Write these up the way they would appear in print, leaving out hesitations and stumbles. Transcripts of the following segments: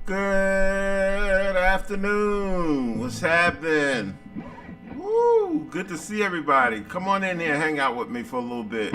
Good afternoon. What's happening? Woo, good to see everybody. Come on in here and hang out with me for a little bit.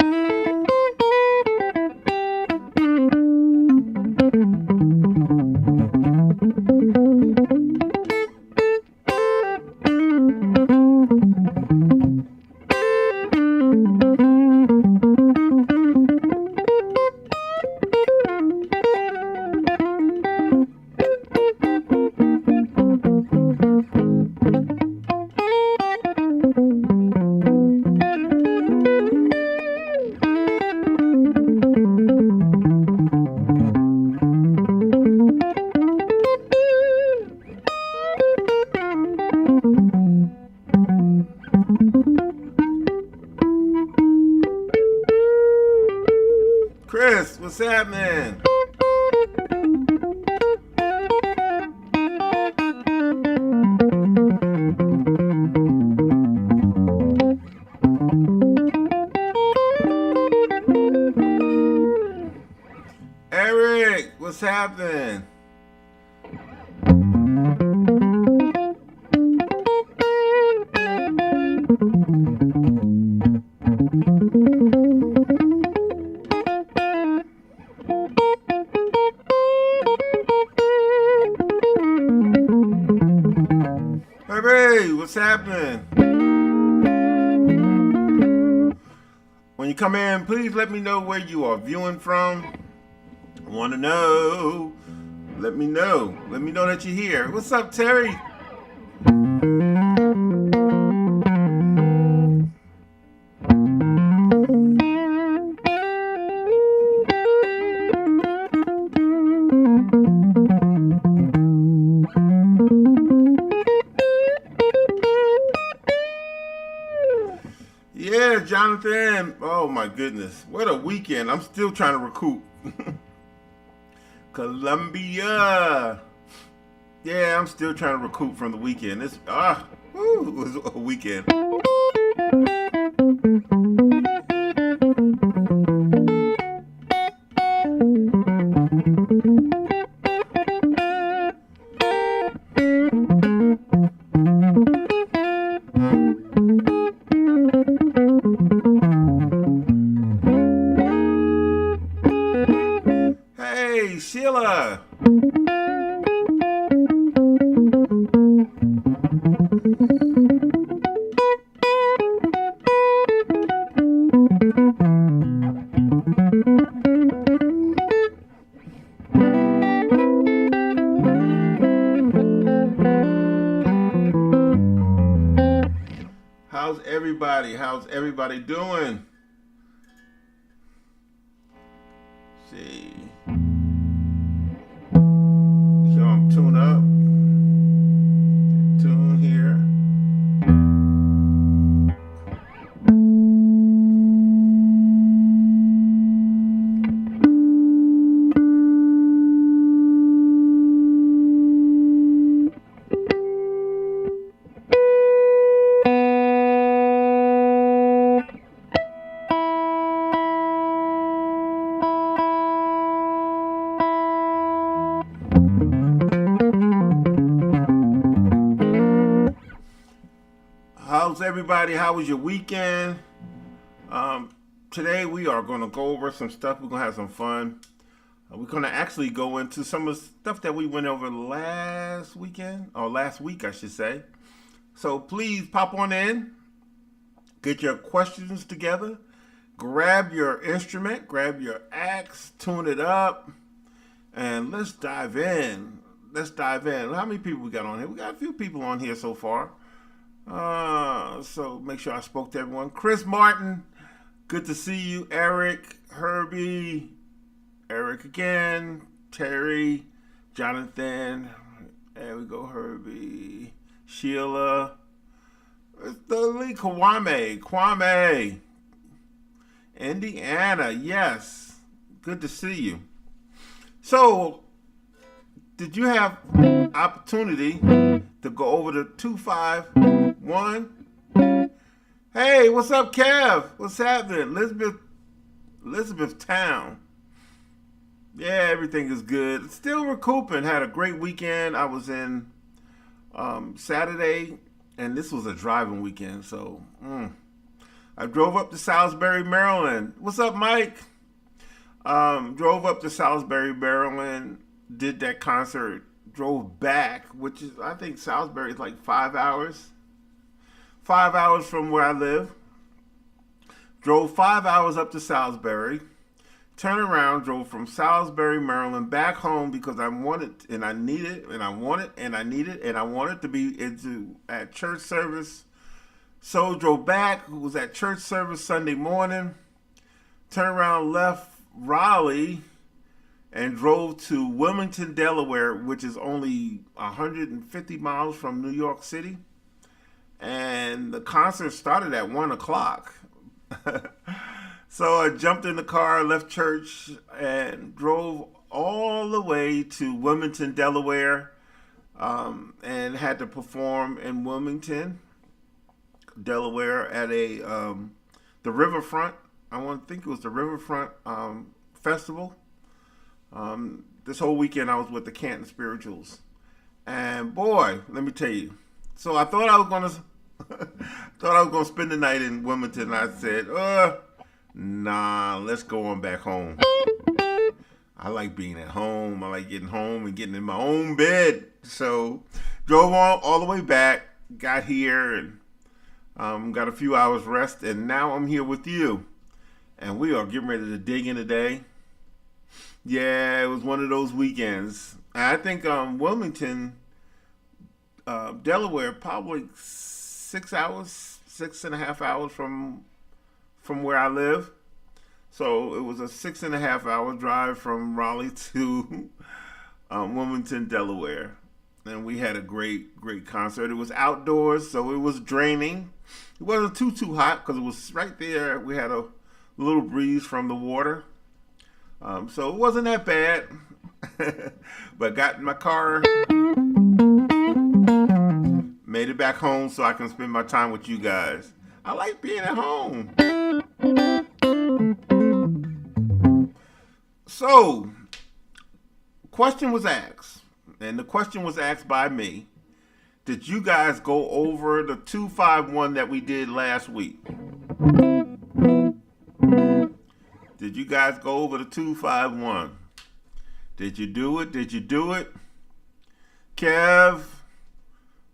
Chris, what's happening? Eric, what's happening? Hey, what's happening? When you come in, please let me know where you are viewing from. I want to know. Let me know. Let me know that you're here. What's up, Terry? Yeah, Jonathan. Oh my goodness. What a weekend. I'm still trying to recoup. Columbia. Yeah, I'm still trying to recoup from the weekend. It was a weekend. Hey, Sheila. How's everybody? How's everybody doing? See. So I'm tuned up. Tune here. How's everybody? How was your weekend? Today we are going to go over some stuff. We're going to have some fun. We're going to actually go into some of the stuff that we went over last weekend, or last week, I should say. So please pop on in, get your questions together, grab your instrument, grab your axe, tune it up, and let's dive in. Let's dive in. How many people we got on here? We got a few people on here so far. So make sure I spoke to everyone. Chris Martin, good to see you. Eric, Herbie, Eric again, Terry, Jonathan, there we go, Herbie, Sheila, Kwame, Indiana, yes, good to see you. So, did you have opportunity to go over to 251? Hey, what's up, Kev? What's happening? Elizabethtown. Yeah, everything is good. Still recouping. Had a great weekend. I was in Saturday, and this was a driving weekend. So I drove up to Salisbury, Maryland. What's up, Mike? Drove up to Salisbury, Maryland. Did that concert. Drove back, which is, I think Salisbury is like 5 hours. 5 hours from where I live. Drove 5 hours up to Salisbury. Turned around, drove from Salisbury, Maryland, back home because I wanted and I needed and I wanted and I needed and I wanted to be at church service. So drove back, was at church service Sunday morning. Turned around, left Raleigh, and drove to Wilmington, Delaware, which is only 150 miles from New York City. And the concert started at 1 o'clock. So I jumped in the car, left church, and drove all the way to Wilmington, Delaware, and had to perform in Wilmington, Delaware at the Riverfront. I think it was the Riverfront Festival. This whole weekend I was with the Canton Spirituals. And boy, let me tell you. So I thought I was gonna spend the night in Wilmington, and I said, nah, let's go on back home. I like being at home. I like getting home and getting in my own bed. So drove on all the way back, got here, and got a few hours rest, and now I'm here with you. And we are getting ready to dig in today. Yeah, it was one of those weekends. I think Wilmington, Delaware, probably 6 hours, 6.5 hours from where I live. So it was a 6.5 hour drive from Raleigh to Wilmington, Delaware. And we had a great concert. It was outdoors, so it was draining. It wasn't too hot because it was right there. We had a little breeze from the water. So it wasn't that bad. But got in my car, made it back home so I can spend my time with you guys. I like being at home. So, question was asked, and the question was asked by me. Did you guys go over the 251 that we did last week? Did you guys go over the 251? Did you do it? Did you do it? Kev,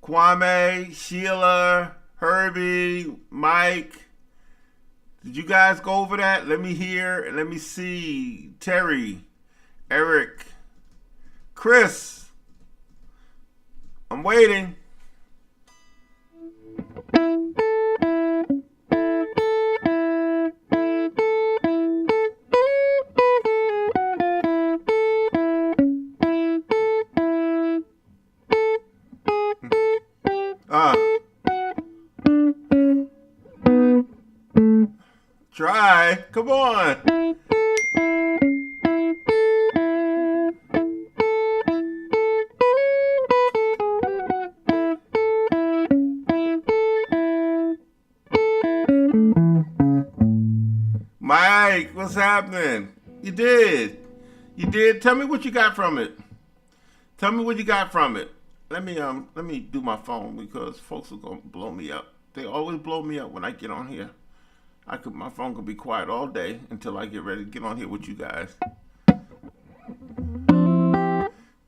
Kwame, Sheila, Herbie, Mike, did you guys go over that? Let me hear and let me see. Terry, Eric, Chris, I'm waiting. Try. Come on. Mike, what's happening? You did. You did. Tell me what you got from it. Tell me what you got from it. Let me do my phone because folks are gonna blow me up. They always blow me up when I get on here. My phone could be quiet all day until I get ready to get on here with you guys.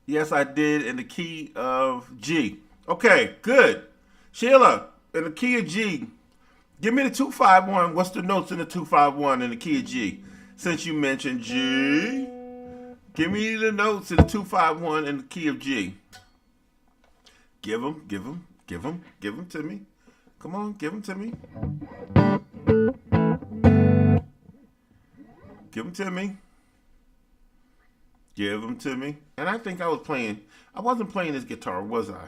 Yes, I did in the key of G. Okay, good. Sheila, in the key of G, give me the 251. What's the notes in the 251 in the key of G? Since you mentioned G, give me the notes in the 251 in the key of G. Give them to me. Come on, give them to me. Give them to me. Give them to me. And I think I wasn't playing this guitar, was I?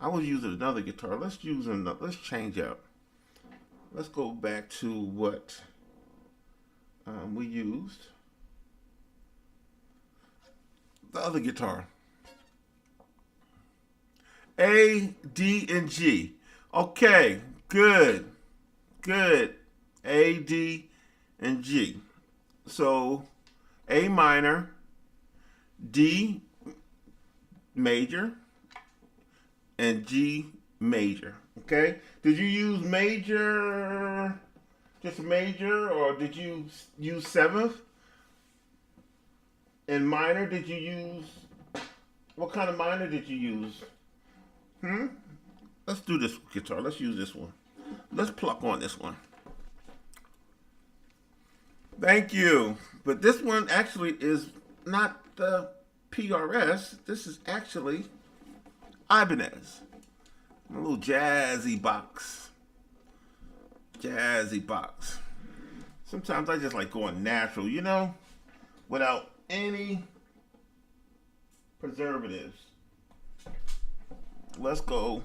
I was using another guitar. Let's change up. Let's go back to what we used. the other guitar. A, D, and G. Okay, good. Good. A, D, and G. So A minor, D major, and G major. Okay? Did you use major, just major, or did you use seventh? And minor, did you use, what kind of minor did you use? Let's do this guitar. Let's use this one. Let's pluck on this one. Thank you. But this one actually is not the PRS. This is actually Ibanez. A little jazzy box. Jazzy box. Sometimes I just like going natural, you know, without any preservatives. Let's go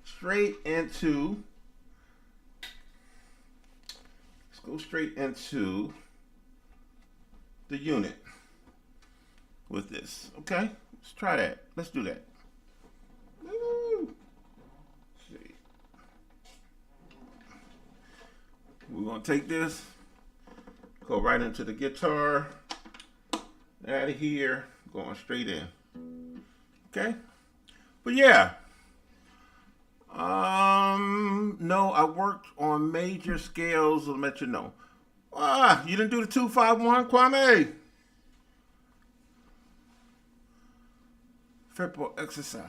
straight into the unit with this. Okay, let's try that. Let's do that. Woo. Let's see. We're gonna take this, go right into the guitar, out of here, going straight in. Okay, but yeah. No, I worked on major scales. I'll let you know. You didn't do the 2-5-1, Kwame? Fretboard exercise.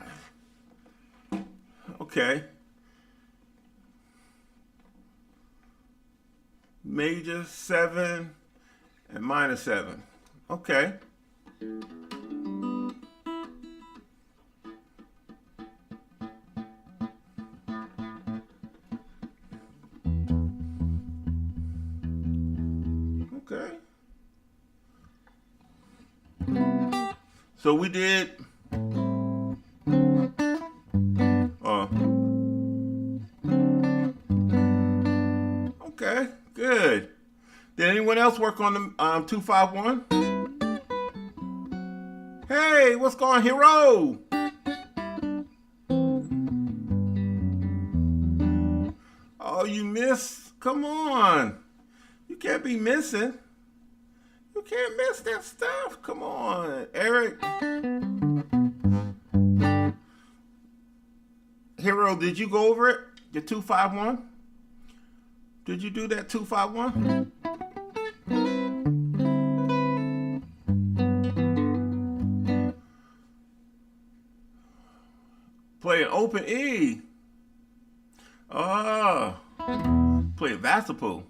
Okay. Major 7 and minor 7. Okay. Okay. So we did okay, good. Did anyone else work on the 2-5-1? Hey, what's going on, hero? Oh, you missed? Come on. You can't be missing. You can't miss that stuff. Come on, Eric. Hero, did you go over it? The 2-5-1? Did you do that 2-5-1? Play an open E. Oh. Play a Vacipo.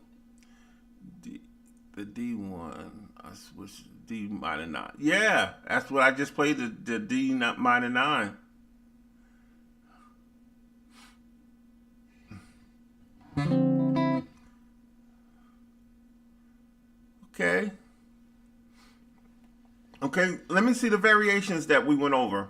The D1. I switched D minor 9. Yeah, that's what I just played, the D minor 9. Okay. Okay, let me see the variations that we went over.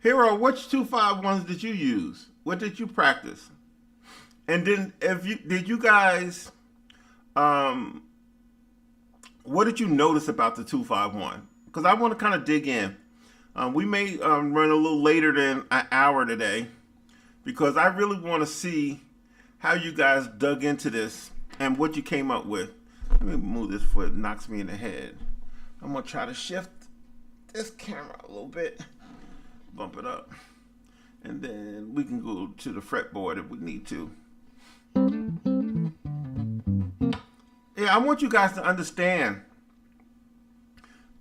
Hero, which 2-5-1s did you use? What did you practice? And then, did you guys, what did you notice about the 2-5-1? Because I want to kind of dig in. We may run a little later than an hour today, because I really want to see how you guys dug into this and what you came up with. Let me move this before it knocks me in the head. I'm going to try to shift this camera a little bit. Bump it up. And then we can go to the fretboard if we need to. Yeah, I want you guys to understand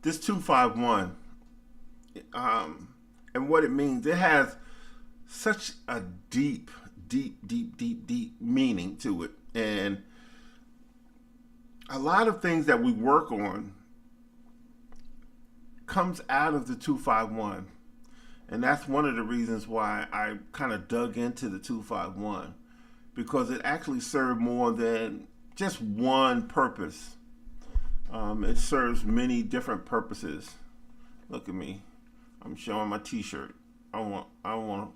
this 2-5-1 and what it means. It has such a deep meaning to it. And a lot of things that we work on comes out of the 2-5-1. And that's one of the reasons why I kind of dug into the 2-5-1, because it actually served more than just one purpose. It serves many different purposes. Look at me. I'm showing my T-shirt. I don't want to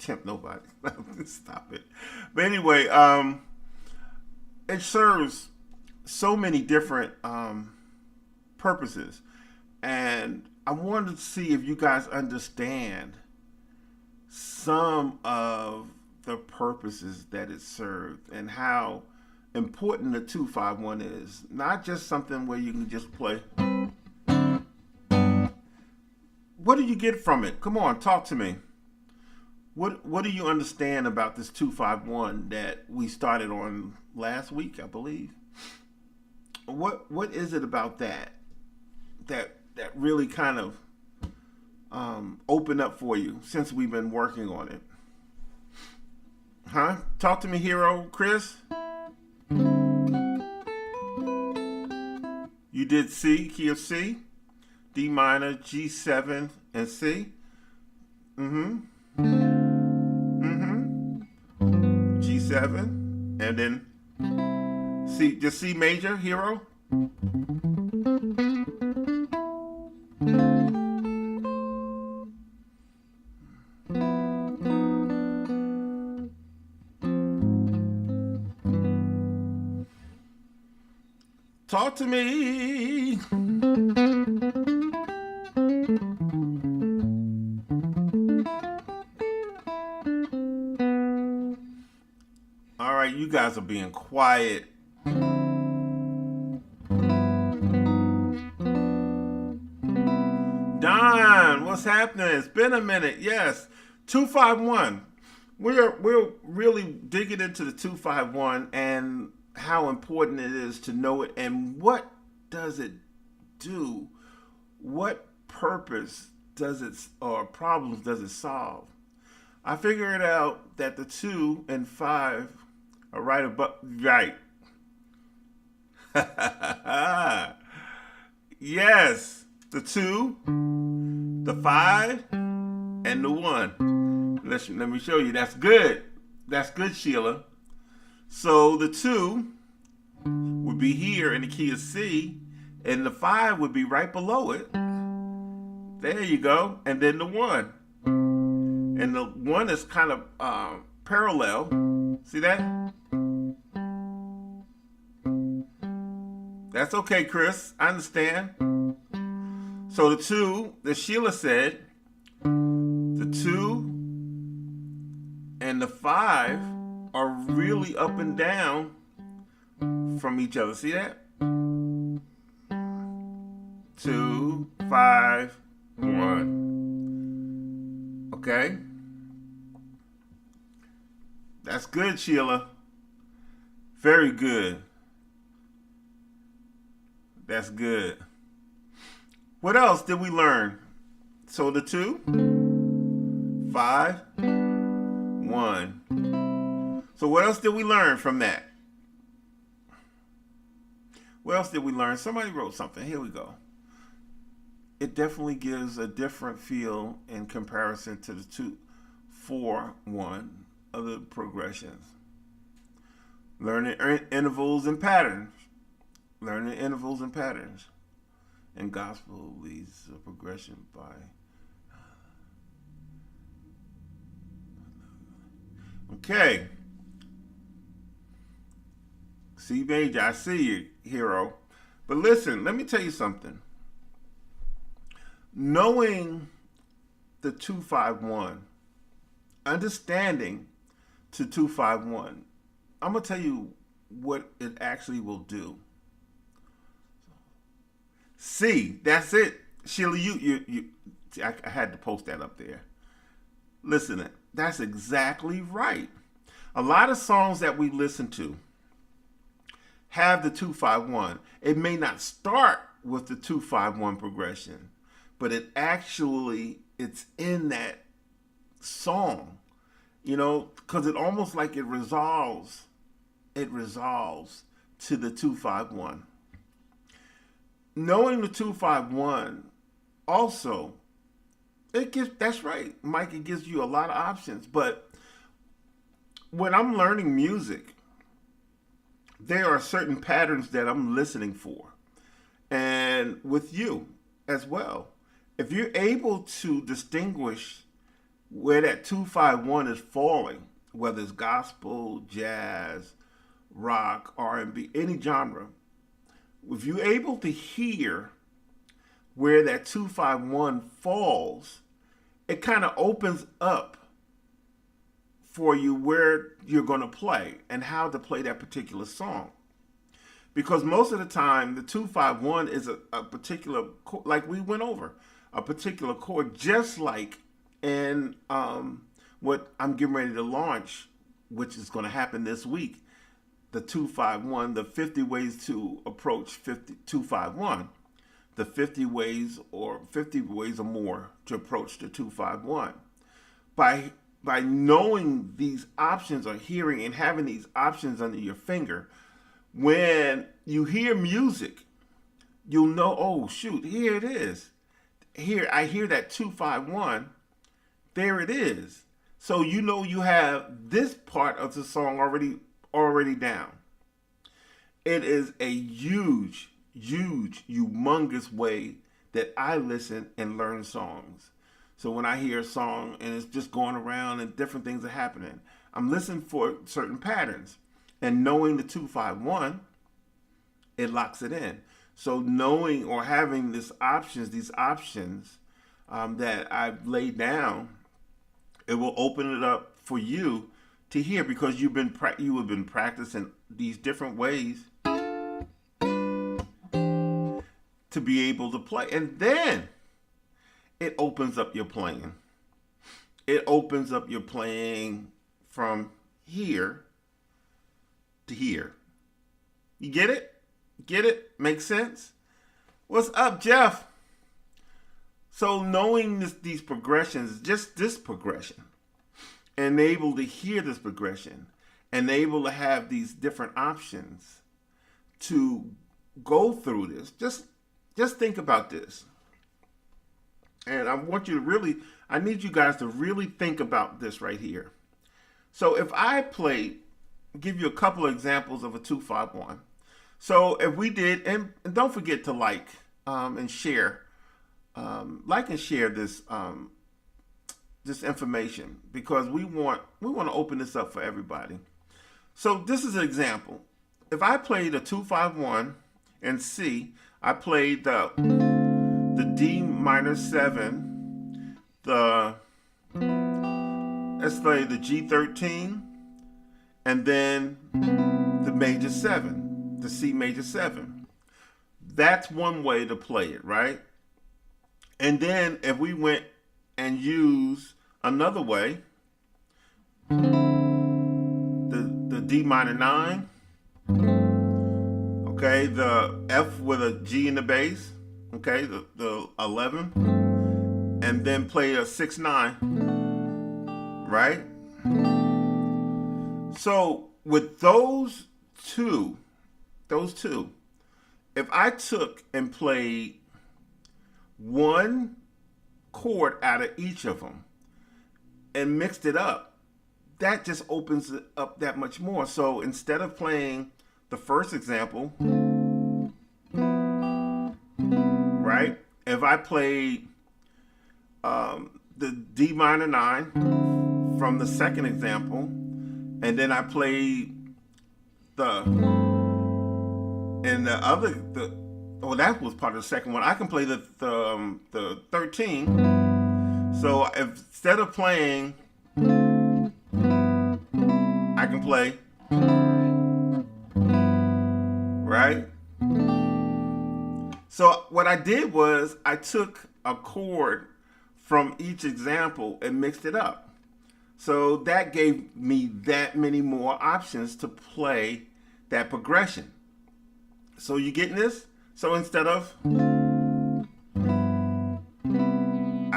tempt nobody. Stop it. But anyway, it serves so many different purposes, and I wanted to see if you guys understand some of the purposes that it served and how important the 251 is. Not just something where you can just play. What do you get from it? Come on, talk to me. What do you understand about this 251 that we started on last week, I believe? What is it about that really kind of opened up for you since we've been working on it? Huh? Talk to me, hero, Chris. You did C, key of C, D minor, G7, and C. G7, and then C, just C major, hero. Talk to me. All right, you guys are being quiet. Don, what's happening? It's been a minute. Yes, 251. We're really digging into the 251 and how important it is to know it and what does it do? What purpose does it or problems does it solve? I figured out that the 2 and 5 are right above, right. Yes, the 2, the 5, and the 1. Let me show you. That's good. That's good, Sheila. So the 2 would be here in the key of C, and the 5 would be right below it. There you go. And then the 1. And the 1 is kind of parallel. See that? That's okay, Chris. I understand. So the 2, that Sheila said, the 2 and the 5 are really up and down from each other. See that? 2, 5, 1. Okay? That's good, Sheila. Very good. That's good. What else did we learn? So the 2, 5, 1. So what else did we learn from that? What else did we learn? Somebody wrote something. Here we go. It definitely gives a different feel in comparison to the 2, 4, 1 of the progressions. Learning intervals and patterns. Learning intervals and patterns. And gospel leads to progression by. Okay. C major, I see you, hero. But listen, let me tell you something. Knowing the 251, understanding to 251, I'm going to tell you what it actually will do. C, that's it. Sheila, I had to post that up there. Listen, that's exactly right. A lot of songs that we listen to have the 251. It may not start with the 251 progression, but it's in that song, because it almost like it resolves to the 251. Knowing the 251 also, that's right, Mike, it gives you a lot of options. But when I'm learning music, there are certain patterns that I'm listening for. And with you as well. if you're able to distinguish where that 2-5-1 is falling, whether it's gospel, jazz, rock, R&B, any genre, if you're able to hear where that 2-5-1 falls, it kind of opens up for you where you're going to play and how to play that particular song. Because most of the time, the 2-5-1 is a particular, like we went over, a particular chord, just like in what I'm getting ready to launch, which is going to happen this week, the 2-5-1, the 50 ways to approach 2-5-1, the 50 ways or more to approach the 2-5-1. By knowing these options or hearing and having these options under your finger, when you hear music, you'll know, oh shoot, here it is. Here I hear that 2-5-1. There it is. So you know you have this part of the song already down. It is a huge, humongous way that I listen and learn songs. So when I hear a song and it's just going around and different things are happening, I'm listening for certain patterns. And knowing the 2-5-1, it locks it in. So knowing or having these options that I've laid down, it will open it up for you to hear, because you have been practicing these different ways to be able to play. And then it opens up your playing. It opens up your playing from here to here. You get it? Get it? Makes sense? What's up, Jeff? So knowing these progressions, just this progression, and able to hear this progression, and able to have these different options to go through this, just think about this. And I need you guys to really think about this right here. So if I give you a couple of examples of a 2-5-1. So if we did, and don't forget to like and share this this information, because we want to open this up for everybody. So this is an example. If I played a 2-5-1 in C, I played the D minor 7, let's play the G13, and then the major 7, the C major 7. That's one way to play it, right? And then if we went and used another way, the D minor 9, okay, the F with a G in the bass, okay, the 11, and then play a 6-9, right? So with those two, if I took and played one chord out of each of them and mixed it up, that just opens it up that much more. So instead of playing the first example, right, if I played the D minor 9 from the second example, and then I played that was part of the second one. I can play the 13. So instead of playing, I can play, right? So what I did was I took a chord from each example and mixed it up. So that gave me that many more options to play that progression. So you getting this? So instead of, I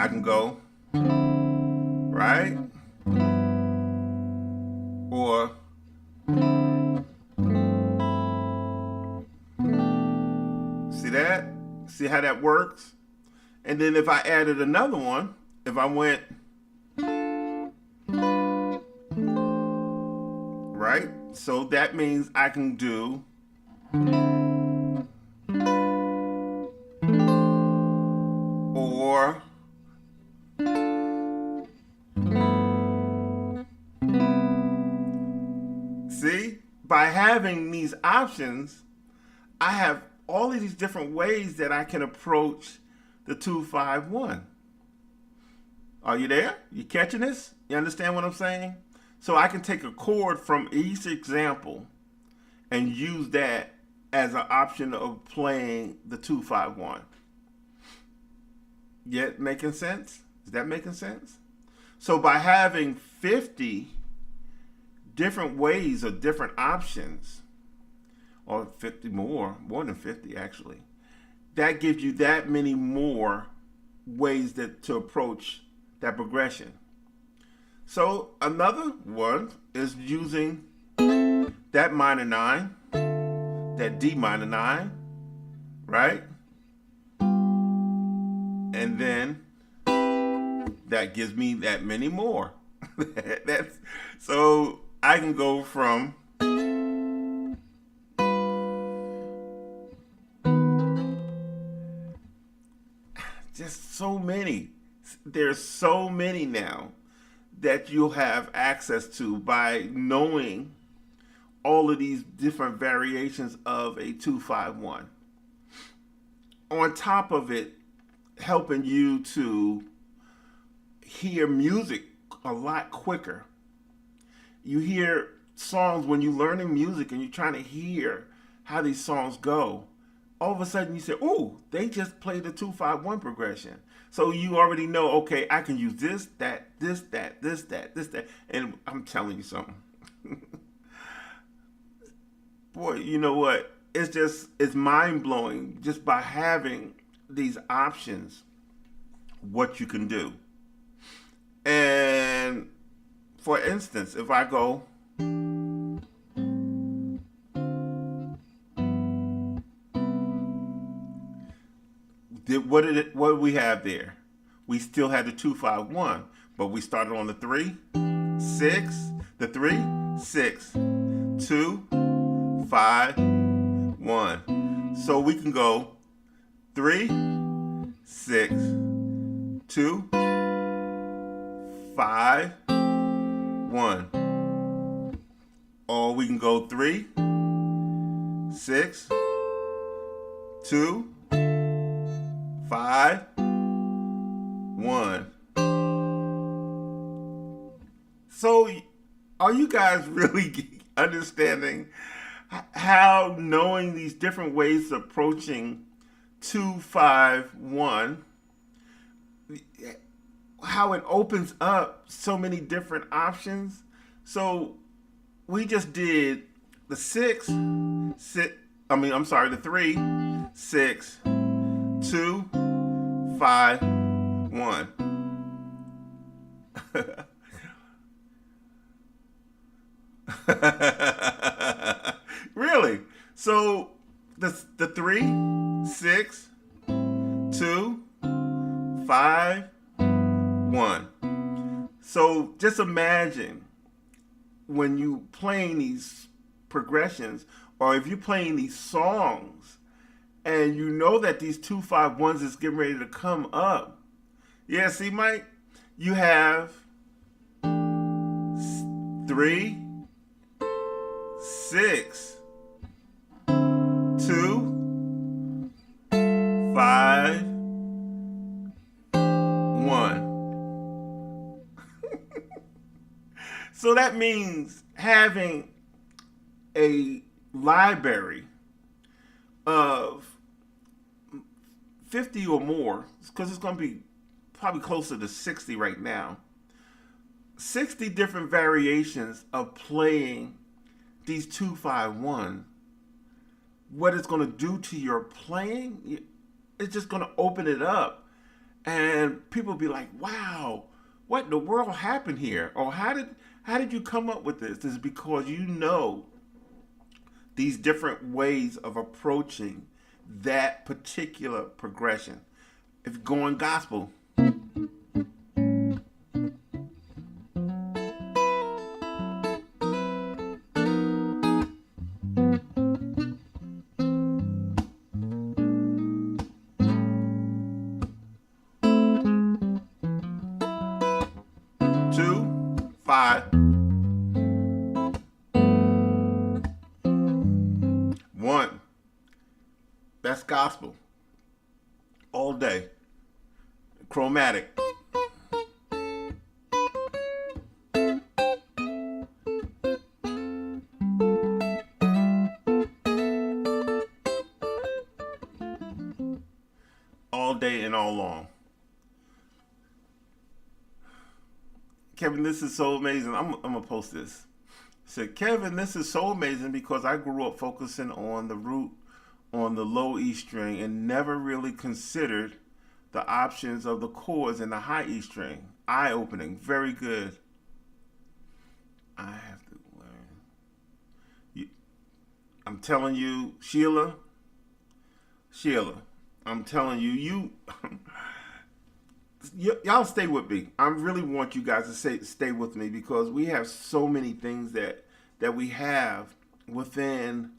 can go, right? Or, see that? See how that works? And then if I added another one, if I went, right? So that means I can do, or by having these options, I have all of these different ways that I can approach the 2-5-1. Are you there? You catching this? You understand what I'm saying? So I can take a chord from each example and use that as an option of playing the 2-5-1. Yet making sense? Is that making sense? So by having 50 different ways or different options, or 50 more than 50 actually, that gives you that many more ways to approach that progression. So another one is using that minor 9, that D minor 9, right? And then that gives me that many more. So I can go from just so many. There's so many now that you'll have access to by knowing all of these different variations of a 2-5-1. On top of it, helping you to hear music a lot quicker. You hear songs when you're learning music and you're trying to hear how these songs go. All of a sudden you say, "Ooh, they just played the 2-5-1 progression." So you already know, okay, I can use this, that, this, that, this, that, this, that. And I'm telling you something. Boy, you know what? It's mind-blowing just by having these options, what you can do. And for instance, if I go what did we have there? We still had the 2-5-1, but we started on the 3, 6, the 3, 6, 2, 5, 1. So we can go 3, 6, 2, 5, 1. Or we can go 3, 6, 2, 5, 1. So are you guys really understanding how knowing these different ways of approaching 2-5-1, how it opens up so many different options? So we just did the 3, 6, 2, 5, 1. Really? So the 3, 6, 2, 5, 1. So just imagine when you playing these progressions, or if you're playing these songs, and you know that these 2-5-1s is getting ready to come up. Yeah, see, Mike, you have 3, 6, 2, 5, 1. So that means having a library of 50 or more, because it's going to be probably closer to 60 right now. 60 different variations of playing these 2-5-1. What it's going to do to your playing, it's just going to open it up. And people will be like, wow, what in the world happened here? Or how did you come up with this? This is because you know these different ways of approaching that particular progression. If you're going gospel, gospel all day. Chromatic. All day and all long. Kevin, this is so amazing. I'm gonna post this. Said, Kevin, this is so amazing because I grew up focusing on the root on the low E string and never really considered the options of the chords in the high E string. Eye-opening. Very good. I have to learn. I'm telling you, Sheila, I'm telling you, y'all stay with me. I really want you guys to stay with me because we have so many things that we have within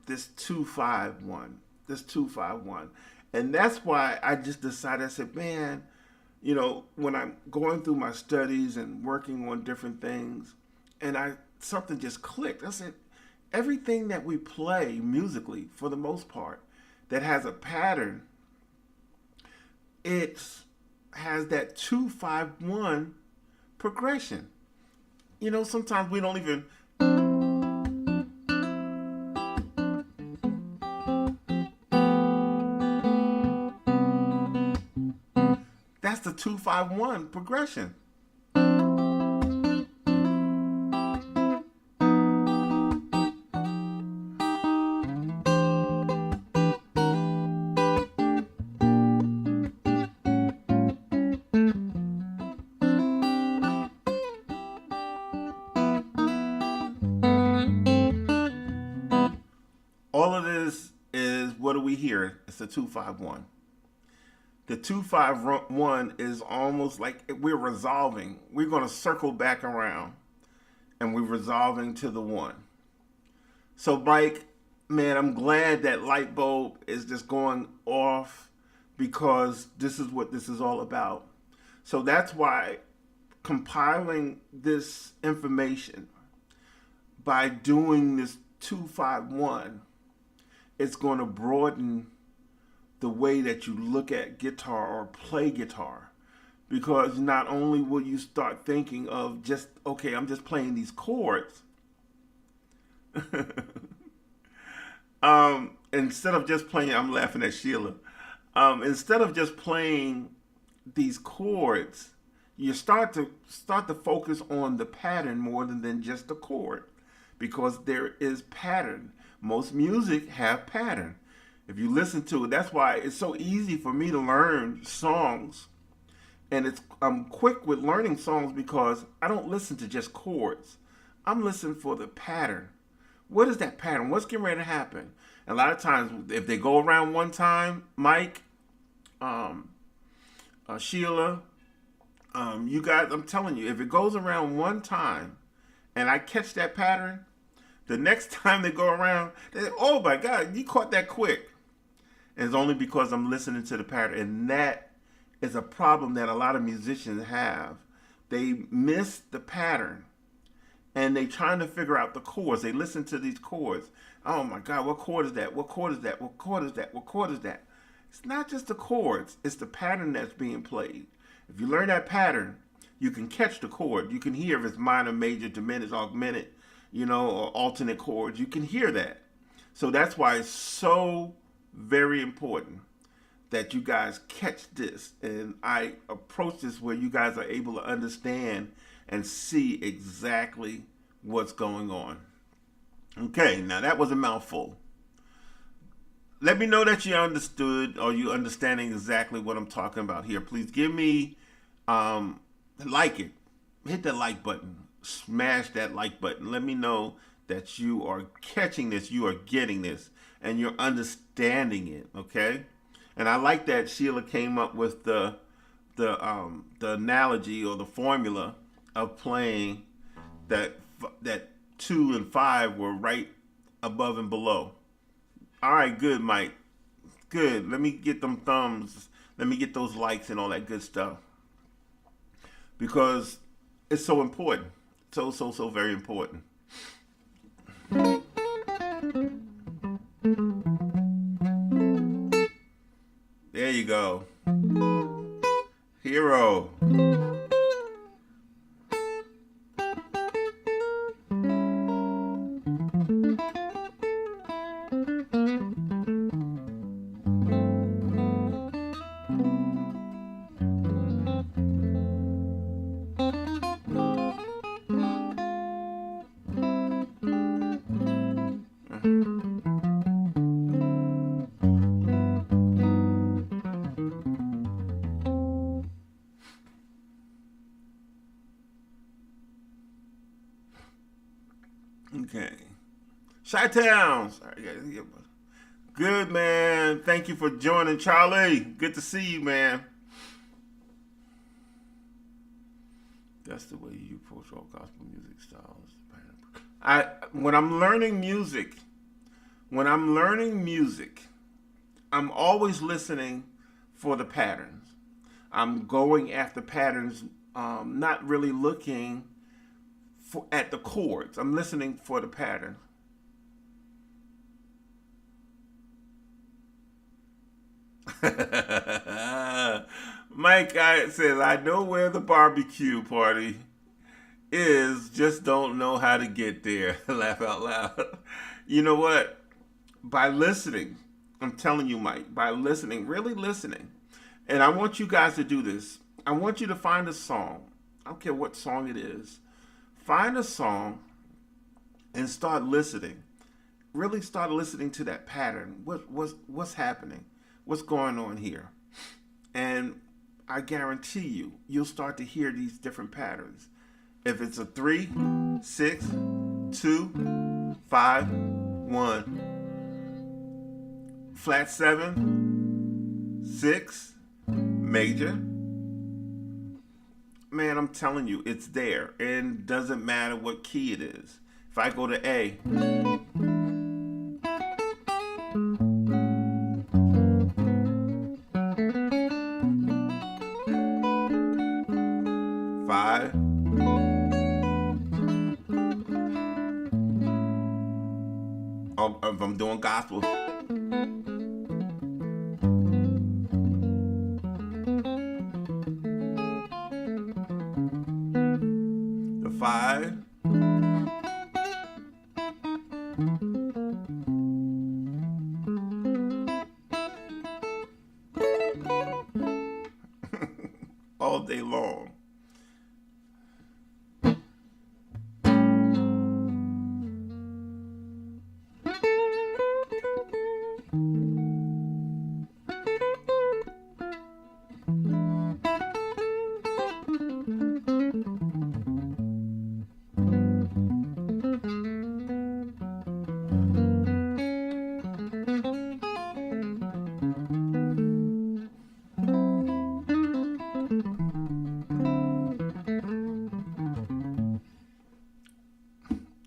this 251. And that's why I just decided, I said, man, you know, when I'm going through my studies and working on different things, and something just clicked. I said, everything that we play musically, for the most part, that has a pattern, it has that 2-5-1 progression. You know, sometimes we don't even. That's the 2-5-1 progression. All of this is, what do we hear? It's a 2-5-1. The 2-5-1 is almost like we're resolving. We're going to circle back around and we're resolving to the 1. So, Mike, man, I'm glad that light bulb is just going off because this is what this is all about. So that's why compiling this information by doing this 2-5-1, it's going to broaden the way that you look at guitar or play guitar, because not only will you start thinking of just, okay, I'm just playing these chords. Instead of just playing, I'm laughing at Sheila. Instead of just playing these chords, you start to focus on the pattern more than just the chord, because there is pattern. Most music have pattern. If you listen to it, that's why it's so easy for me to learn songs. And I'm quick with learning songs because I don't listen to just chords. I'm listening for the pattern. What is that pattern? What's getting ready to happen? And a lot of times, if they go around one time, Mike, Sheila, you guys, I'm telling you, if it goes around one time and I catch that pattern, the next time they go around, they say, oh my God, you caught that quick. And it's only because I'm listening to the pattern. And that is a problem that a lot of musicians have. They miss the pattern and they trying to figure out the chords. They listen to these chords. Oh my God, what chord is that? What chord is that? What chord is that? What chord is that? It's not just the chords, it's the pattern that's being played. If you learn that pattern, you can catch the chord. You can hear if it's minor, major, diminished, augmented, you know, or alternate chords. You can hear that. So that's why it's so very important that you guys catch this. And I approach this where you guys are able to understand and see exactly what's going on. Okay, now that was a mouthful. Let me know that you understood or you understanding exactly what I'm talking about here. Please give me, like it. Hit that like button. Smash that like button. Let me know that you are catching this, you are getting this, and you're understanding it, okay? And I like that Sheila came up with the analogy or the formula of playing that 2 and 5 were right above and below. All right, good, Mike. Good. Let me get them thumbs. Let me get those likes and all that good stuff. Because it's so important. So very important. you go. Hero. Okay. Chi-Town. Good, man. Thank you for joining, Charlie. Good to see you, man. That's the way you approach all gospel music styles. When I'm learning music, I'm always listening for the patterns. I'm going after patterns, not really looking at the chords. I'm listening for the pattern. Mike says, I know where the barbecue party is, just don't know how to get there. Laugh out loud. You know what? By listening, I'm telling you, Mike, by listening, really listening, and I want you guys to do this. I want you to find a song. I don't care what song it is. Find a song and start listening. Really start listening to that pattern. What's happening? What's going on here? And I guarantee you'll start to hear these different patterns. If it's a 3, 6, 2, 5, 1, flat 7, 6, major. Man, I'm telling you, it's there. And doesn't matter what key it is. If I go to A, 5, if I'm doing gospel, the 5, all day long.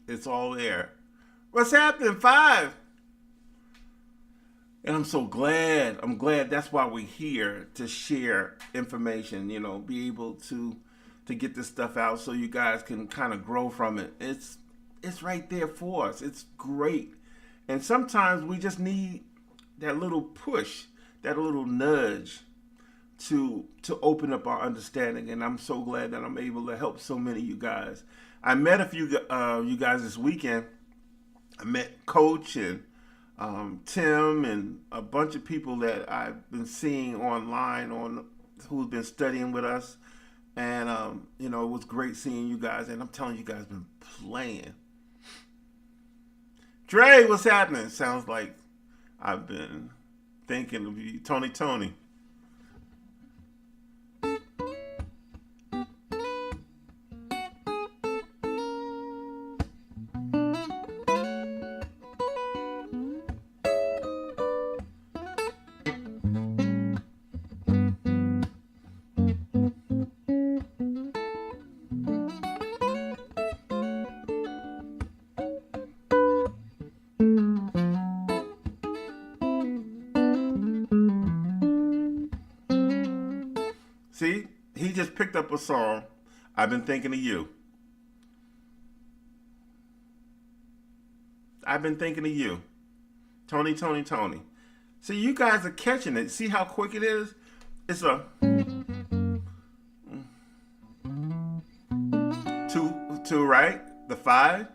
It's all there. What's happening? 5. And I'm so glad. I'm glad that's why we're here, to share information, be able to get this stuff out so you guys can kind of grow from it. It's right there for us. It's great. And sometimes we just need that little push, that little nudge to open up our understanding. And I'm so glad that I'm able to help so many of you guys. I met a few you guys this weekend. I met Coach and Tim and a bunch of people that I've been seeing online who've been studying with us. And, it was great seeing you guys. And I'm telling you guys been playing. Dre, what's happening? Sounds like I've been thinking of you. Tony. See, he just picked up a song. I've been thinking of you. I've been thinking of you. Tony. So you guys are catching it. See how quick it is? It's a two, right? The 5.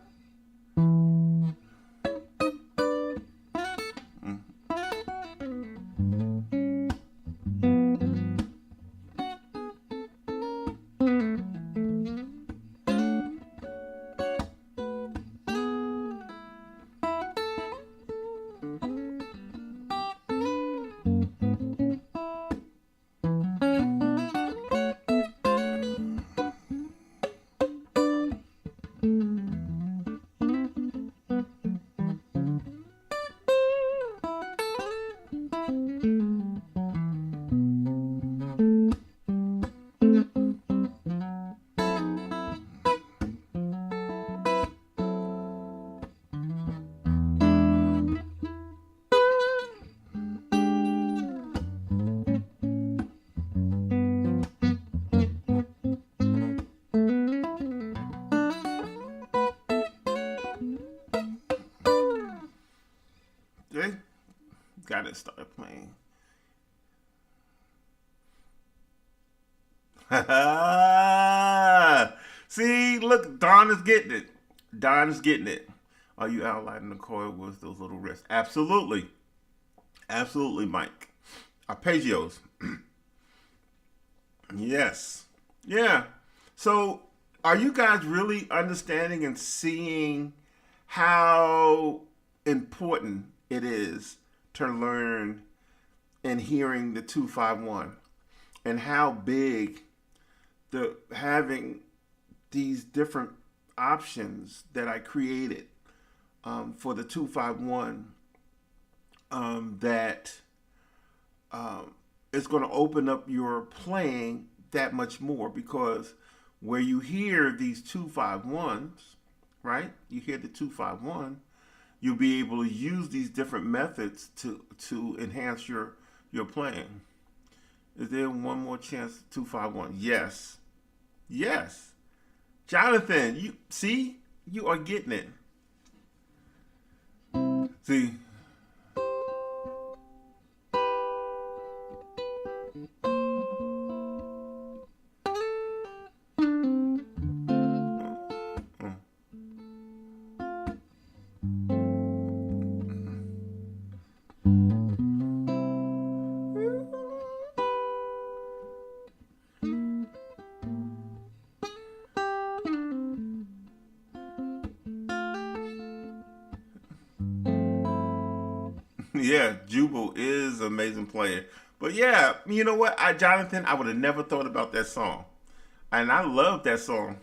Okay. Got it started playing. See, look, Don is getting it. Don is getting it. Are you outlining the chord with those little wrists? Absolutely. Absolutely, Mike. Arpeggios. Yes. Yeah. So, are you guys really understanding and seeing how important it is to learn and hearing the 251 and how big the having these different options that I created for the 251 that is going to open up your playing that much more, because where you hear these 251s, right? You hear the 251, you'll be able to use these different methods to enhance your playing. Is there one more chance? 251. Yes. Yes. Jonathan, you see? You are getting it. See? Yeah, Jubal is an amazing player. But yeah, you know what, Jonathan, I would have never thought about that song. And I love that song.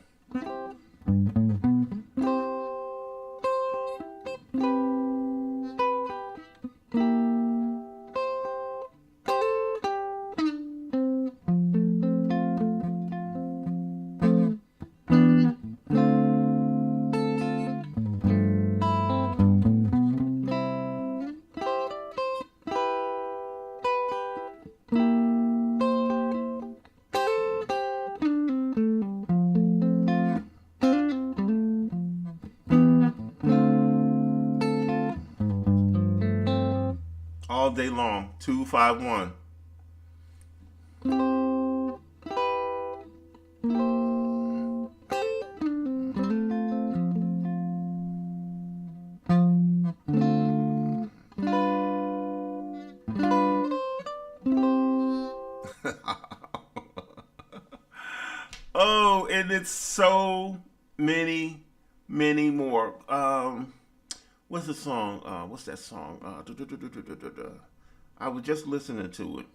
All day long. 251. Oh, and it's so many more. What's the song? What's that song? I was just listening to it.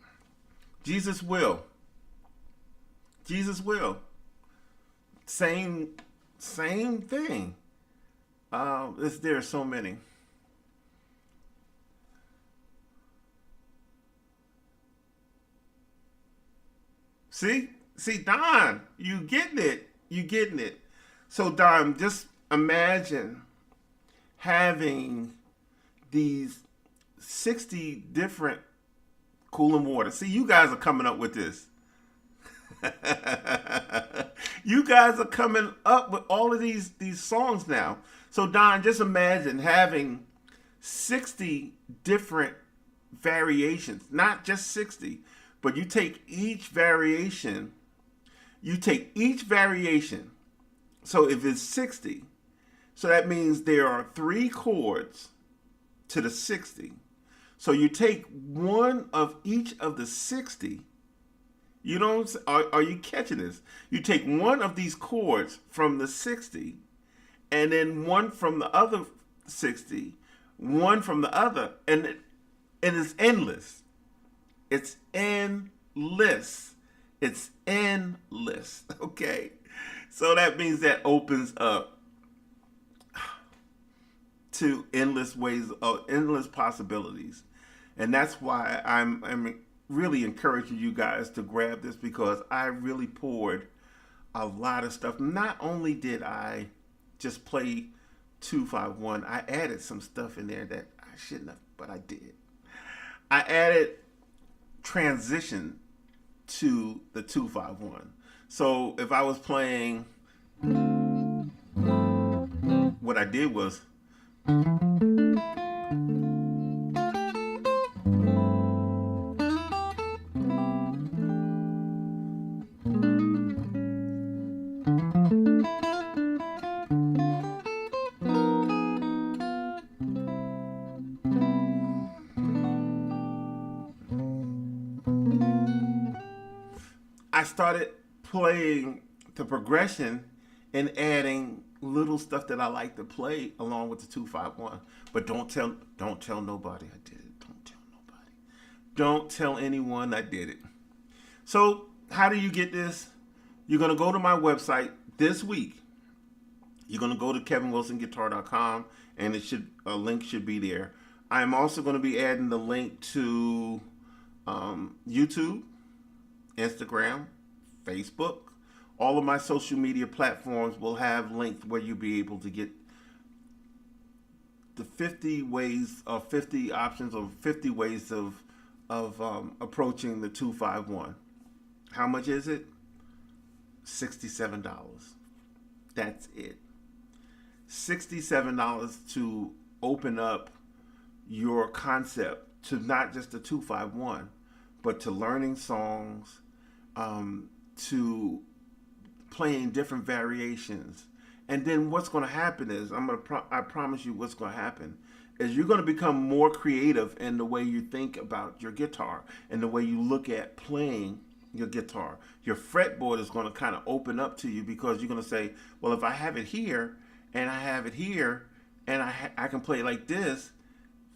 Jesus Will. Jesus Will. Same thing. There are so many. See, Don, you getting it. You getting it. So, Don, just imagine having these 60 different cooling water. See, you guys are coming up with this. You guys are coming up with all of these songs now. So, Don, just imagine having 60 different variations, not just 60, but you take each variation. So if it's 60, so that means there are 3 chords to the 60. So you take one of each of the 60. You know, are you catching this? You take one of these chords from the 60, and then one from the other 60, one from the other, and it's endless. It's endless. It's endless. Okay, so that means that opens up to endless ways of endless possibilities, and that's why I'm really encouraging you guys to grab this, because I really poured a lot of stuff. Not only did I just play 251, I added some stuff in there that I shouldn't have, but I did. I added transition to the 251. So if I was playing, what I did was I started playing the progression and adding little stuff that I like to play along with the 251. But don't tell nobody I did it. Don't tell nobody. Don't tell anyone I did it. So how do you get this? You're gonna go to my website this week. You're gonna go to kevinwilsonguitar.com, and a link should be there. I'm also going to be adding the link to YouTube, Instagram, Facebook. All of my social media platforms will have links where you'll be able to get the 50 ways or 50 options or 50 ways of approaching the 251. How much is it? $67. That's it. $67 to open up your concept to not just the 251, but to learning songs, to playing different variations. And then what's going to happen is, I promise you what's going to happen is you're going to become more creative in the way you think about your guitar and the way you look at playing your guitar. Your fretboard is going to kind of open up to you, because you're going to say, well, if I have it here and I have it here and I can play like this,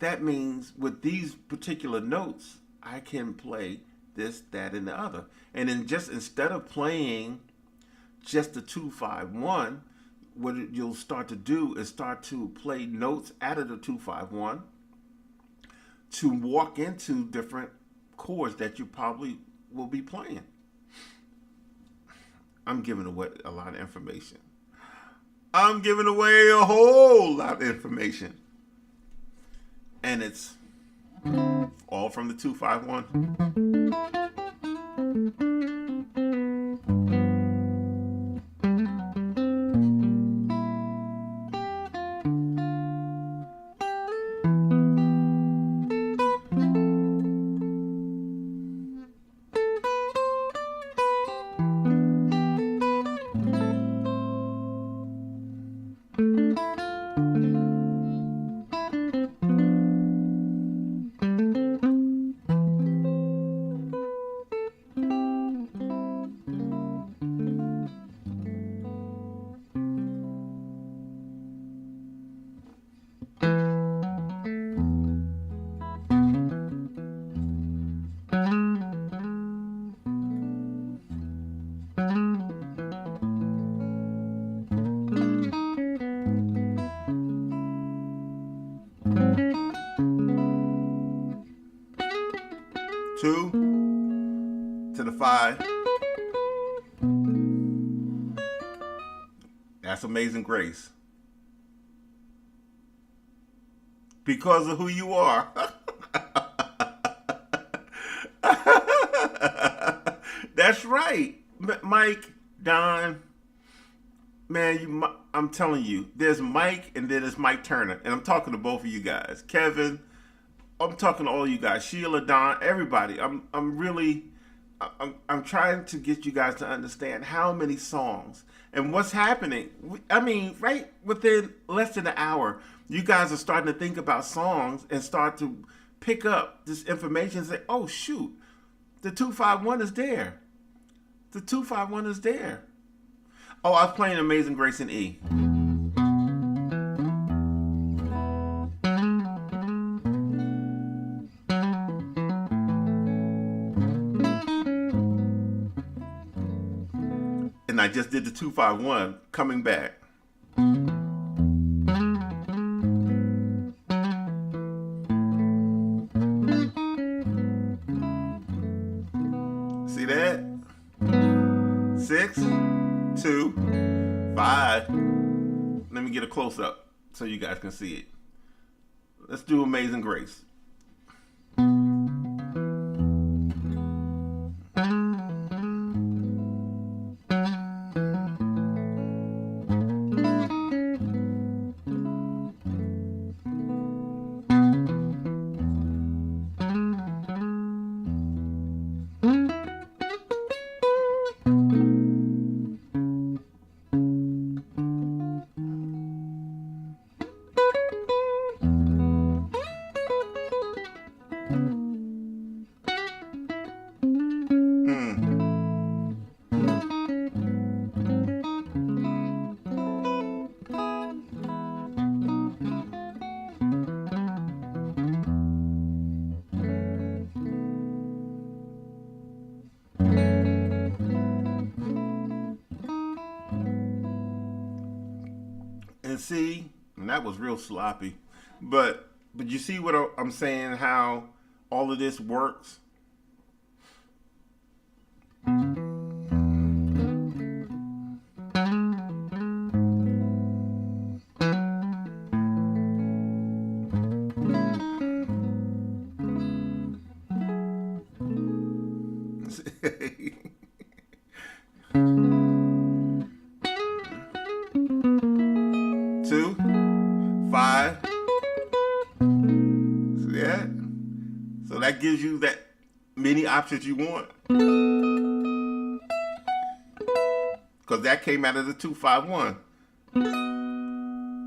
that means with these particular notes, I can play this, that, and the other. And then just instead of playing just the 251, what you'll start to do is start to play notes out of the 251 to walk into different chords that you probably will be playing. I'm giving away a lot of information. I'm giving away a whole lot of information. And it's all from the 251. Two to the 5. That's Amazing Grace. Because of who you are. That's right. Mike, Don, man, I'm telling you, there's Mike and then there's Mike Turner. And I'm talking to both of you guys. Kevin, I'm talking to all you guys, Sheila, Don, everybody. I'm trying to get you guys to understand how many songs and what's happening. I mean, right within less than an hour, you guys are starting to think about songs and start to pick up this information and say, oh, shoot, the 251 is there. The 251 is there. Oh, I was playing Amazing Grace in E. And I just did the 251 coming back. See that? 6, 2, 5. Let me get a close up so you guys can see it. Let's do Amazing Grace. And see, and that was real sloppy, but you see what I'm saying, how all of this works. Two, 5. See that? So that gives you that many options you want. Because that came out of the 251.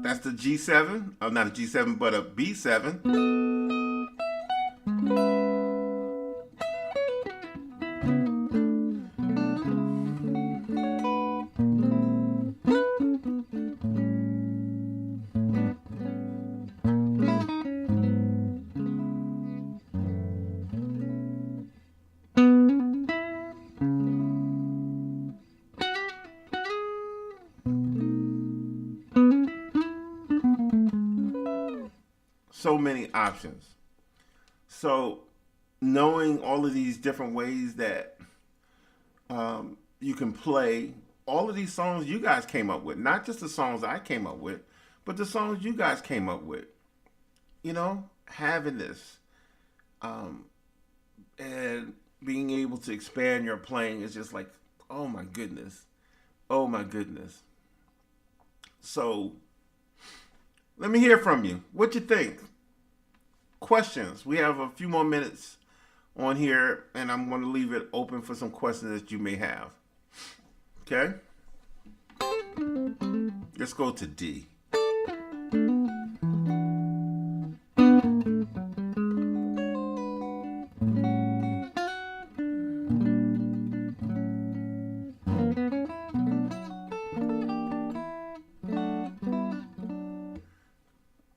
That's the G7. Oh, not a G7, but a B7. So many options. So knowing all of these different ways that you can play all of these songs you guys came up with, not just the songs I came up with, but the songs you guys came up with, you know, having this and being able to expand your playing is just like, oh my goodness. Oh my goodness. So let me hear from you. What you think? Questions. We have a few more minutes on here, and I'm going to leave it open for some questions that you may have. Okay? Let's go to D.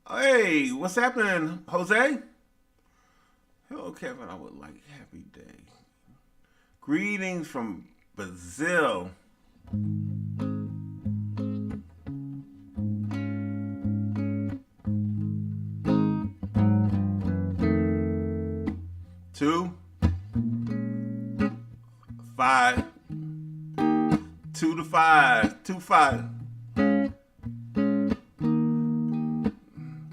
Hey, what's happening, Jose? Hello, Kevin. I would like happy day. Greetings from Brazil. Two, 5, 2 to 5, 2, 5.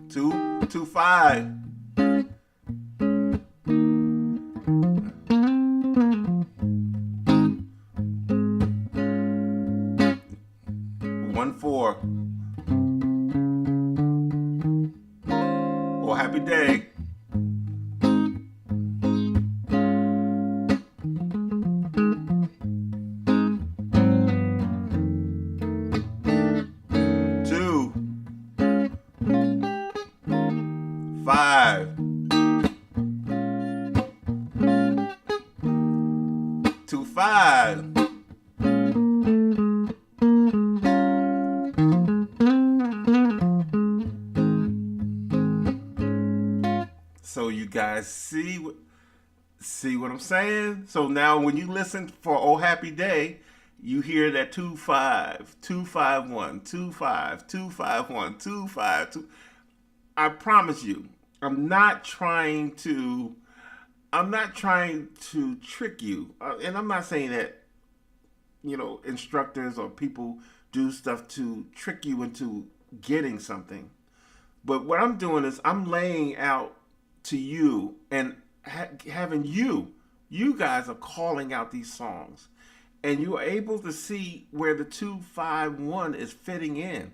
2, 2, 5. One, 4. Oh, happy day. 2-5. So you guys see what I'm saying? So now when you listen for Oh Happy Day, you hear that 2-5, 2-5-1, 2-5, 2-5-1, 2-5, 2. I promise you, I'm not trying to trick you. And I'm not saying that, instructors or people do stuff to trick you into getting something. But what I'm doing is I'm laying out to you and having you guys are calling out these songs. And you're able to see where the 2-5-1 is fitting in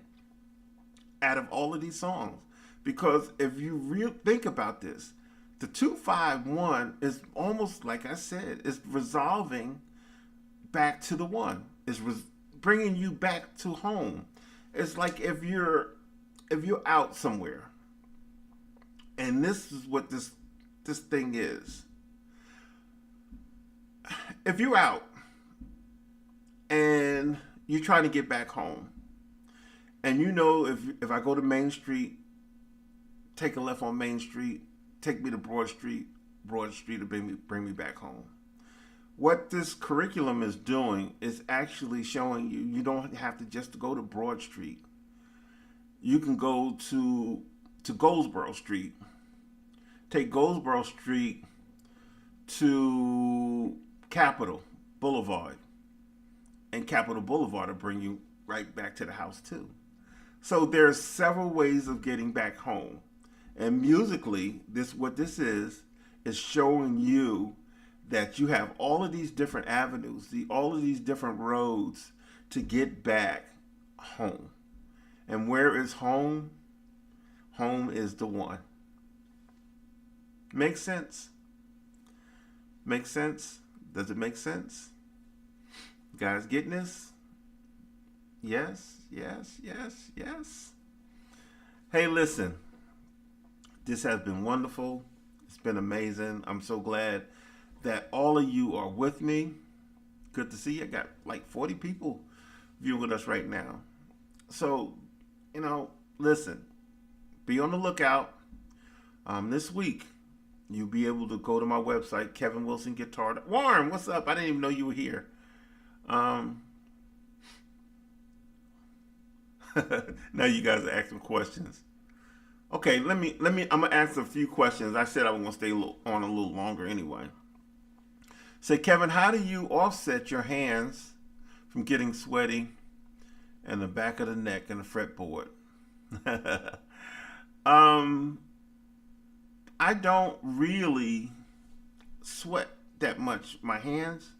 out of all of these songs. Because if you think about this, the 2-5-1 is almost, like I said, is resolving back to the one. It's bringing you back to home. It's like if you're out somewhere, and this is what this thing is. If you're out and you're trying to get back home, and if I go to Main Street, take a left on Main Street, take me to Broad Street to bring me back home. What this curriculum is doing is actually showing you don't have to just go to Broad Street. You can go to Goldsboro Street. Take Goldsboro Street to Capitol Boulevard. And Capitol Boulevard will bring you right back to the house too. So there's several ways of getting back home. And musically, what this is showing you that you have all of these different avenues, all of these different roads to get back home. And where is home? Home is the one. Makes sense? Makes sense? Does it make sense? You guys getting this? Yes, yes, yes, yes. Hey, listen. This has been wonderful. It's been amazing. I'm so glad that all of you are with me. Good to see you. I got like 40 people viewing us right now. So, listen, be on the lookout. This week, you'll be able to go to my website, Kevin Wilson Guitar. Warren, what's up? I didn't even know you were here. Now you guys are asking questions. Okay, I'm gonna ask a few questions. I said I was gonna stay on a little longer anyway. Say, Kevin, how do you offset your hands from getting sweaty and the back of the neck and the fretboard? I don't really sweat that much my hands.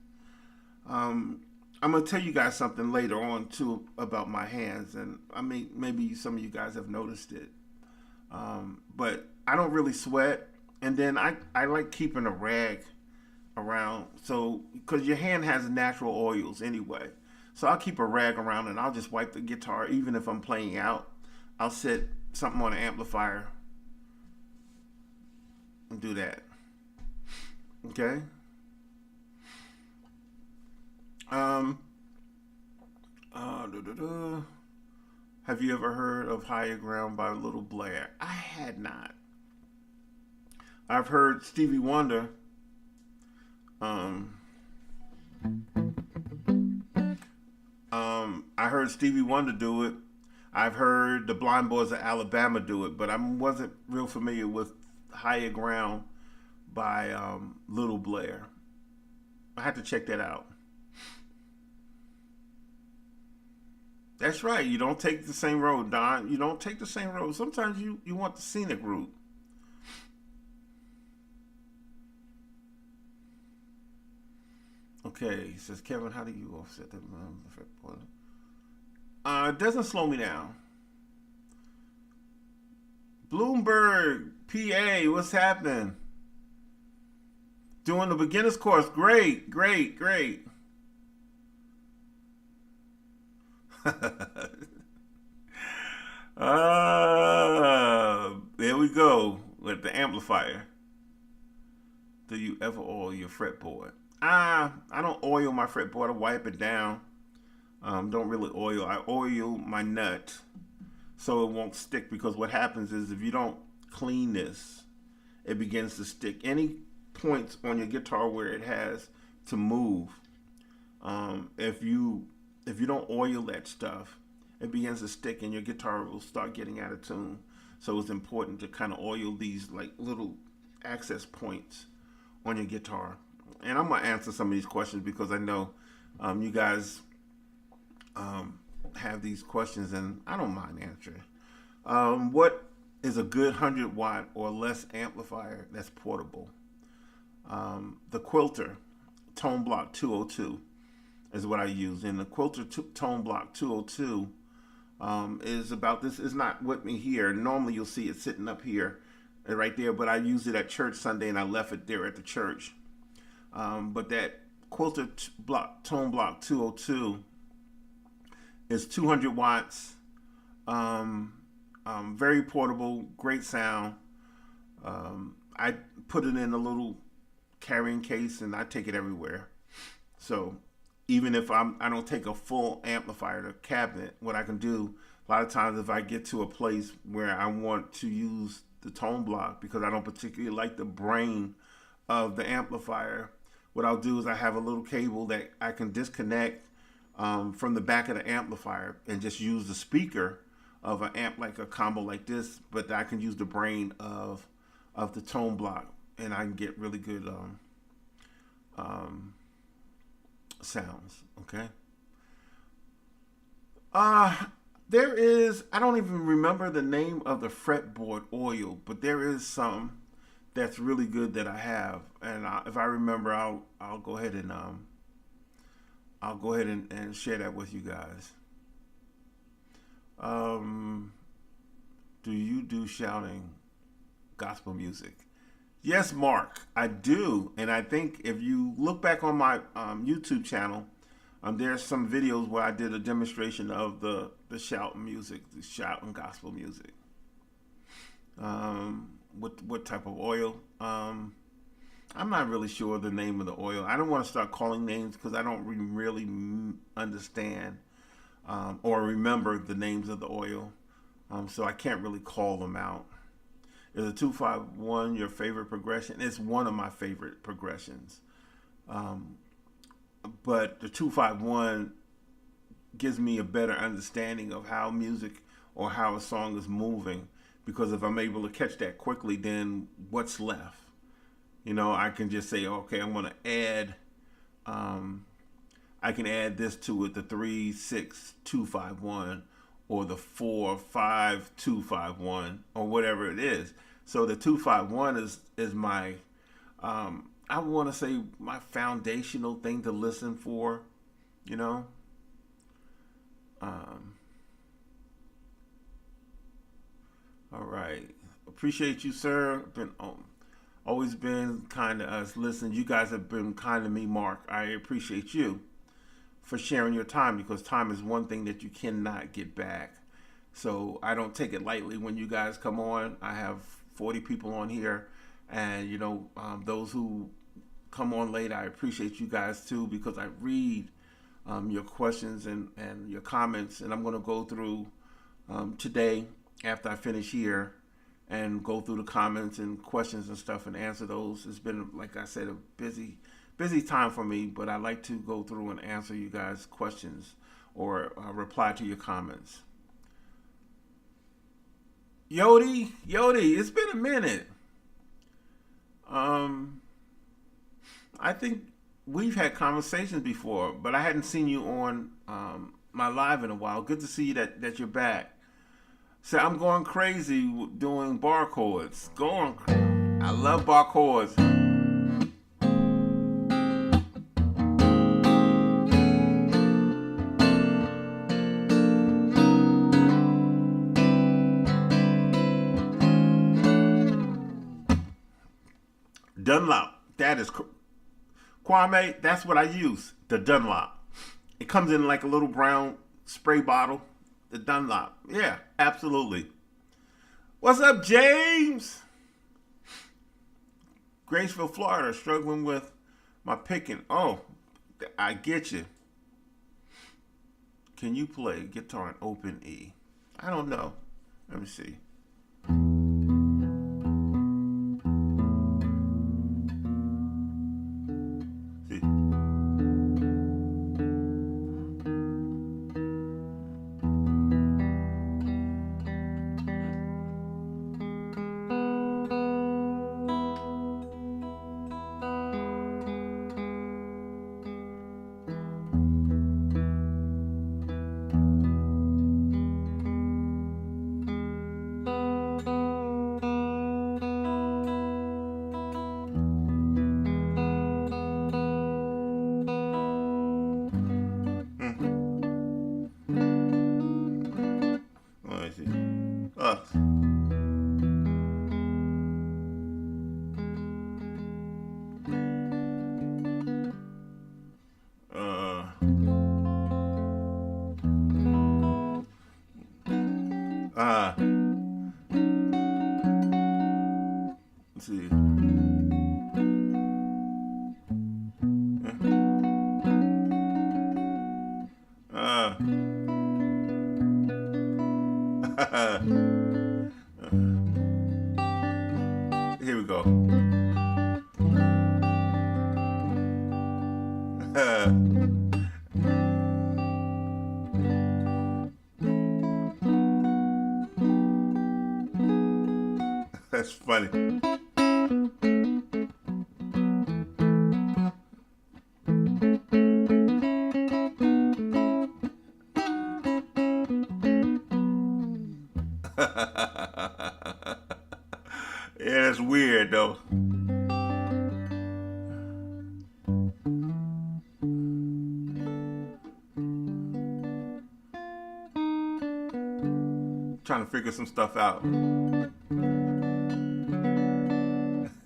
I'm gonna tell you guys something later on too about my hands, and I mean maybe some of you guys have noticed it. But I don't really sweat, and then I like keeping a rag around, so because your hand has natural oils anyway, so I'll keep a rag around and I'll just wipe the guitar. Even if I'm playing out, I'll set something on an amplifier and do that. Okay. Have you ever heard of Higher Ground by Little Blair? I had not. I've heard Stevie Wonder. I heard Stevie Wonder do it. I've heard the Blind Boys of Alabama do it, but I wasn't real familiar with Higher Ground by Little Blair. I had to check that out. That's right. You don't take the same road, Don. You don't take the same road. Sometimes you want the scenic route. Okay, he says, Kevin, how do you offset the fretboard? It doesn't slow me down. Bloomberg, PA, what's happening? Doing the beginner's course. Great, great, great. There we go with the amplifier. Do you ever oil your fretboard? I don't oil my fretboard. I wipe it down. Don't really oil. I oil my nut so it won't stick, because what happens is if you don't clean this, it begins to stick. Any points on your guitar where it has to move, if you don't oil that stuff, it begins to stick and your guitar will start getting out of tune. So it's important to kind of oil these like little access points on your guitar. And I'm gonna answer some of these questions because I know you guys have these questions, and I don't mind answering. What is a good 100-watt or less amplifier that's portable? The Quilter Tone Block 202 is what I use, and the Quilter Tone Block 202 is about this. It's not with me here. Normally you'll see it sitting up here, right there, but I used it at church Sunday, and I left it there at the church. But that Quilter Tone Block 202 is 200 watts, very portable, great sound. I put it in a little carrying case, and I take it everywhere. So even if I don't take a full amplifier to cabinet, what I can do, a lot of times if I get to a place where I want to use the tone block because I don't particularly like the brain of the amplifier, what I'll do is I have a little cable that I can disconnect from the back of the amplifier and just use the speaker of an amp, like a combo like this, but I can use the brain of the tone block, and I can get really good sounds. Okay. There is, I don't even remember the name of the fretboard oil, but there is some that's really good that I have, and if I remember, I'll go ahead and share that with you guys. Do you do shouting gospel music? Yes, Mark, I do. And I think if you look back on my YouTube channel, there's some videos where I did a demonstration of the shouting music, the shouting gospel music. What type of oil? I'm not really sure the name of the oil. I don't want to start calling names because I don't really understand or remember the names of the oil. So I can't really call them out. Is a 251 your favorite progression? It's one of my favorite progressions. But the 251 gives me a better understanding of how music or how a song is moving, because if I'm able to catch that quickly, then what's left? You know, I can just say, okay, I'm going to add, I can add this to it, the 3-6-2-5-1 or the 4-5-2-5-1 or whatever it is. So the 2-5-1 is my, I want to say my foundational thing to listen for, you know. All right. Appreciate you, sir. Been always been kind to us. Listen, you guys have been kind to me, Mark. I appreciate you for sharing your time, because time is one thing that you cannot get back. So I don't take it lightly when you guys come on. I have 40 people on here, and you know, those who come on late, I appreciate you guys too, because I read your questions and your comments, and I'm going to go through today after I finish here and go through the comments and questions and stuff and answer those. It's been, like I said, a busy time for me, but I like to go through and answer you guys' questions or reply to your comments. Yodi, it's been a minute. I think we've had conversations before, but I hadn't seen you on my live in a while. Good to see you that you're back. So I'm going crazy doing bar chords. I love bar chords. Dunlop, that is Kwame. That's what I use. The Dunlop. It comes in like a little brown spray bottle. The Dunlop. Yeah, absolutely. What's up, James? Graceville, Florida, struggling with My picking. Oh, I get you. Can you play guitar in open E? I don't know. Let me see. See. Let me see. Uh, uh, let's see. Uh, here we go. That's funny. Yeah, that's weird though. Trying to figure some stuff out.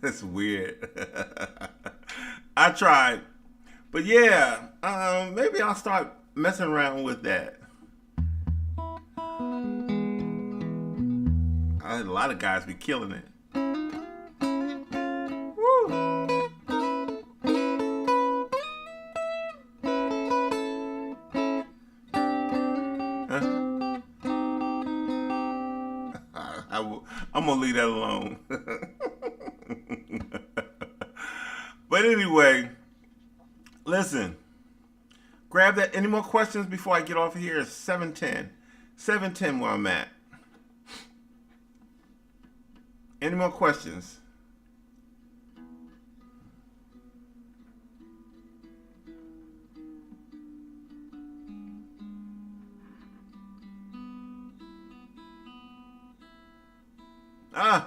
That's weird. I tried, but yeah, maybe I'll start messing around with that. A lot of guys be killing it. Woo. I'm gonna leave that alone. But anyway, listen. Grab that. Any more questions before I get off of here? It's 7:10. 7:10 where I'm at. Any more questions?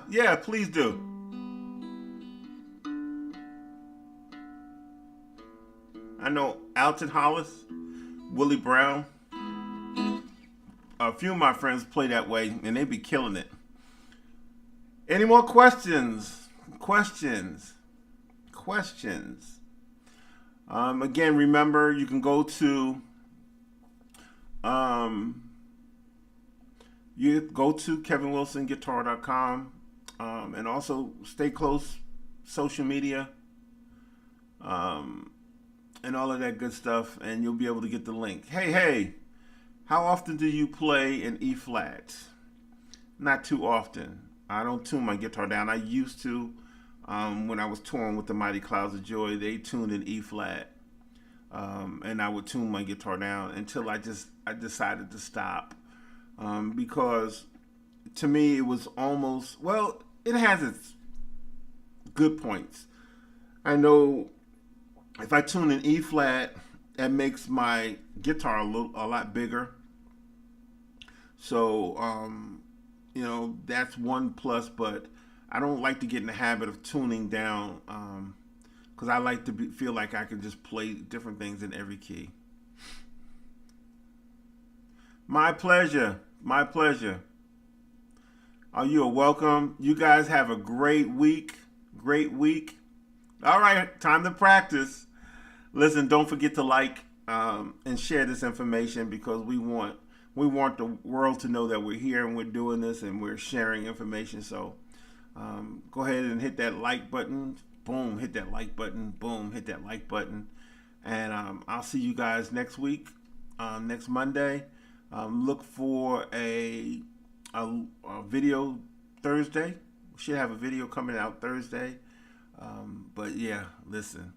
Yeah, please do. I know Alton Hollis, Willie Brown. A few of my friends play that way, and they be killing it. Any more questions? Questions? Again, remember, you can go to kevinwilsonguitar.com, and also stay close social media, and all of that good stuff, and you'll be able to get the link. Hey, how often do you play in E flat? Not too often. I don't tune my guitar down. I used to, when I was touring with the Mighty Clouds of Joy. They tuned in E flat, and I would tune my guitar down until I decided to stop, because to me it was almost, well, it has its good points. I know if I tune in E flat, that makes my guitar a lot bigger. So that's one plus, but I don't like to get in the habit of tuning down, because I like to feel like I can just play different things in every key. My pleasure. You are welcome. You guys have a great week. All right, time to practice. Listen, don't forget to like and share this information, because we want the world to know that we're here and we're doing this and we're sharing information. So go ahead and hit that like button, boom, hit that like button. Boom, hit that like button. And I'll see you guys next week, next Monday. Look for a video Thursday. We should have a video coming out Thursday. But yeah, listen,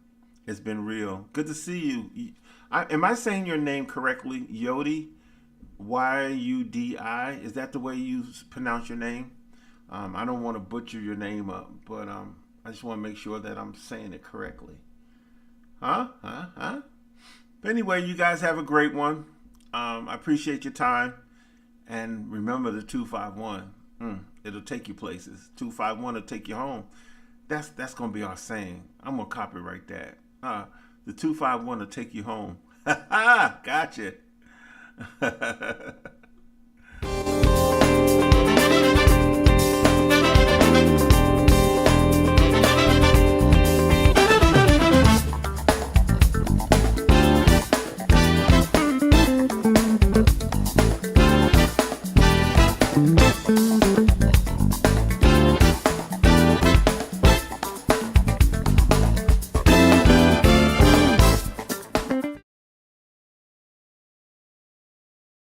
it's been real. Good to see you. Am I saying your name correctly? Yodi? Y-U-D-I? Is that the way you pronounce your name? I don't want to butcher your name up, but I just want to make sure that I'm saying it correctly. Huh? But anyway, you guys have a great one. I appreciate your time. And remember the 251. It'll take you places. 251 will take you home. That's going to be our saying. I'm going to copyright that. The 251 will take you home. Gotcha.